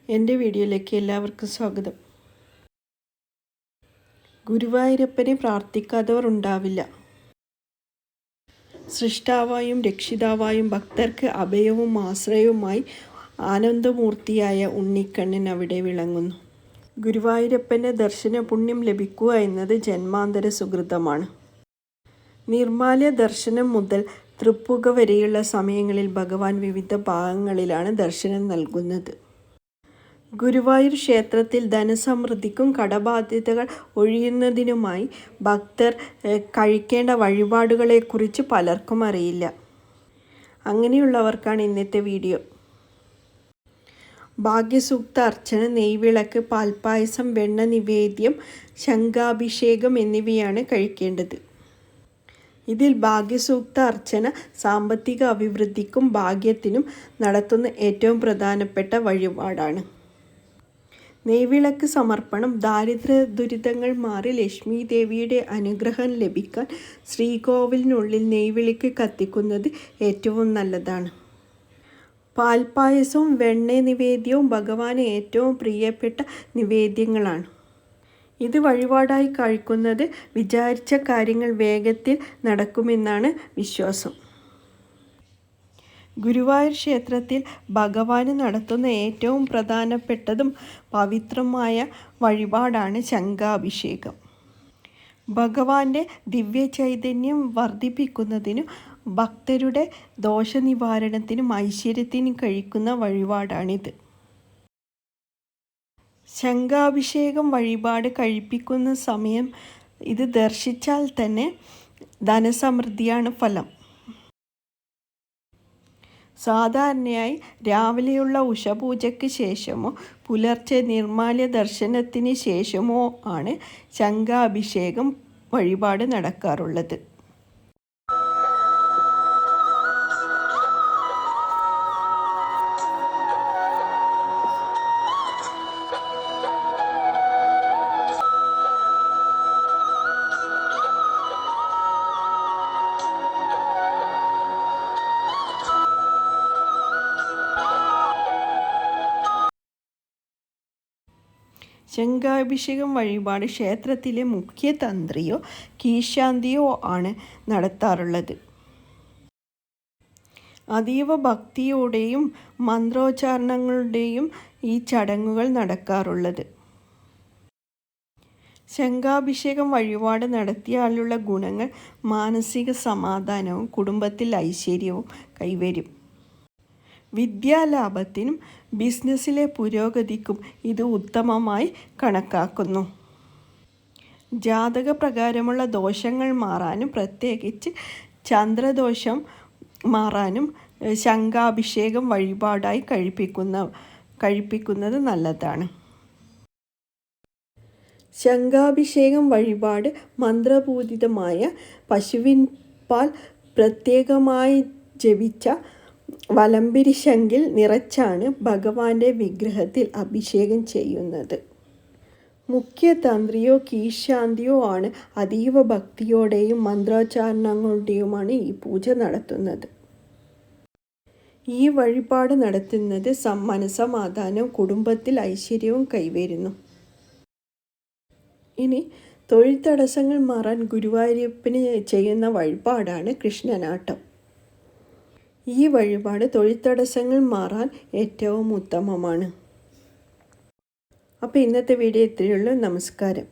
എൻ്റെ വീഡിയോയിലേക്ക് എല്ലാവർക്കും സ്വാഗതം. ഗുരുവായൂരപ്പനെ പ്രാർത്ഥിക്കാത്തവർ ഉണ്ടാവില്ല. സൃഷ്ടാവായും രക്ഷിതാവായും ഭക്തർക്ക് അഭയവും ആശ്രയവുമായി ആനന്ദമൂർത്തിയായ ഉണ്ണിക്കണ്ണൻ അവിടെ വിളങ്ങുന്നു. ഗുരുവായൂരപ്പൻ്റെ ദർശന പുണ്യം ലഭിക്കുക എന്നത് ജന്മാന്തര സുകൃതമാണ്. നിർമ്മാല്യ ദർശനം മുതൽ തൃപ്പുക വരെയുള്ള സമയങ്ങളിൽ ഭഗവാൻ വിവിധ ഭാഗങ്ങളിലാണ് ദർശനം നൽകുന്നത്. ഗുരുവായൂർ ക്ഷേത്രത്തിൽ ധനസമൃദ്ധിക്കും കടബാധ്യതകൾ ഒഴിയുന്നതിനുമായി ഭക്തർ കഴിക്കേണ്ട വഴിപാടുകളെക്കുറിച്ച് പലർക്കും അറിയില്ല. അങ്ങനെയുള്ളവർക്കാണ് ഇന്നത്തെ വീഡിയോ. ഭാഗ്യസൂക്ത അർച്ചന, നെയ്വിളക്ക്, പാൽപ്പായസം, വെണ്ണ നിവേദ്യം, ശംഖാഭിഷേകം എന്നിവയാണ് കഴിക്കേണ്ടത്. ഇതിൽ ഭാഗ്യസൂക്ത അർച്ചന സാമ്പത്തിക അഭിവൃദ്ധിക്കും ഭാഗ്യത്തിനും നടത്തുന്ന ഏറ്റവും പ്രധാനപ്പെട്ട വഴിപാടാണ്. നെയ്വിളക്ക് സമർപ്പണം ദാരിദ്ര്യ ദുരിതങ്ങൾ മാറി ലക്ഷ്മി ദേവിയുടെ അനുഗ്രഹം ലഭിക്കാൻ ശ്രീകോവിലിനുള്ളിൽ നെയ്വിളക്ക് കത്തിക്കുന്നത് ഏറ്റവും നല്ലതാണ്. പാൽപ്പായസവും വെണ്ണ നിവേദ്യവും ഭഗവാന് ഏറ്റവും പ്രിയപ്പെട്ട നിവേദ്യങ്ങളാണ്. ഇത് വഴിപാടായി കഴിക്കുന്നത് വിചാരിച്ച കാര്യങ്ങൾ വേഗത്തിൽ നടക്കുമെന്നാണ് വിശ്വാസം. ഗുരുവായൂർ ക്ഷേത്രത്തിൽ ഭഗവാന് നടത്തുന്ന ഏറ്റവും പ്രധാനപ്പെട്ടതും പവിത്രമായ വഴിപാടാണ് ശംഖാഭിഷേകം. ഭഗവാന്റെ ദിവ്യ ചൈതന്യം വർദ്ധിപ്പിക്കുന്നതിനും ഭക്തരുടെ ദോഷനിവാരണത്തിനും ഐശ്വര്യത്തിനും കഴിക്കുന്ന വഴിപാടാണിത്. ശംഖാഭിഷേകം വഴിപാട് കഴിപ്പിക്കുന്ന സമയം ഇത് ദർശിച്ചാൽ തന്നെ ധനസമൃദ്ധിയാണ് ഫലം. സാധാരണയായി രാവിലെയുള്ള ഉഷപൂജയ്ക്ക് ശേഷമോ പുലർച്ചെ നിർമ്മാല്യ ദർശനത്തിന് ശേഷമോ ആണ് ശംഖാഭിഷേകം വഴിപാട് നടക്കാറുള്ളത്. ശംഖാഭിഷേകം വഴിപാട് ക്ഷേത്രത്തിലെ മുഖ്യ തന്ത്രിയോ കീശാന്തിയോ ആണ് നടത്താറുള്ളത്. അതീവ ഭക്തിയോടെയും മന്ത്രോച്ചാരണങ്ങളുടെയും ഈ ചടങ്ങുകൾ നടക്കാറുള്ളത്. ശംഖാഭിഷേകം വഴിപാട് നടത്തിയാലുള്ള ഗുണങ്ങൾ മാനസിക സമാധാനവും കുടുംബത്തിൽ ഐശ്വര്യവും കൈവരും. വിദ്യാലാഭത്തിനും ബിസിനസ്സിലെ പുരോഗതിക്കും ഇത് ഉത്തമമായി കണക്കാക്കുന്നു. ജാതകപ്രകാരമുള്ള ദോഷങ്ങൾ മാറാനും പ്രത്യേകിച്ച് ചന്ദ്രദോഷം മാറാനും ശംഖാഭിഷേകം വഴിപാടായി കഴിപ്പിക്കുന്നത് നല്ലതാണ്. ശംഖാഭിഷേകം വഴിപാട് മന്ത്രപൂരിതമായ പശുവിൻ പാൽ പ്രത്യേകമായി ജപിച്ച വലംപിരി ശംഖിൽ നിറച്ചാണ് ഭഗവാന്റെ വിഗ്രഹത്തിൽ അഭിഷേകം ചെയ്യുന്നത്. മുഖ്യ തന്ത്രിയോ കീശാന്തിയോ ആണ് അതീവ ഭക്തിയോടെയും മന്ത്രോച്ചാരണങ്ങളുടെയുമാണ് ഈ പൂജ നടത്തുന്നത്. ഈ വഴിപാട് നടത്തുന്നത് മനസമാധാനവും കുടുംബത്തിൽ ഐശ്വര്യവും കൈവരുന്നു. ഇനി തൊഴിൽ തടസ്സങ്ങൾ മാറാൻ ഗുരുവായൂരപ്പന് ചെയ്യുന്ന വഴിപാടാണ് കൃഷ്ണനാട്ടം. ഈ വഴിപാട് തൊഴിൽ തടസ്സങ്ങൾ മാറാൻ ഏറ്റവും ഉത്തമമാണ്. അപ്പോൾ ഇന്നത്തെ വീഡിയോ ഇത്രയേ ഉള്ളൂ. നമസ്കാരം.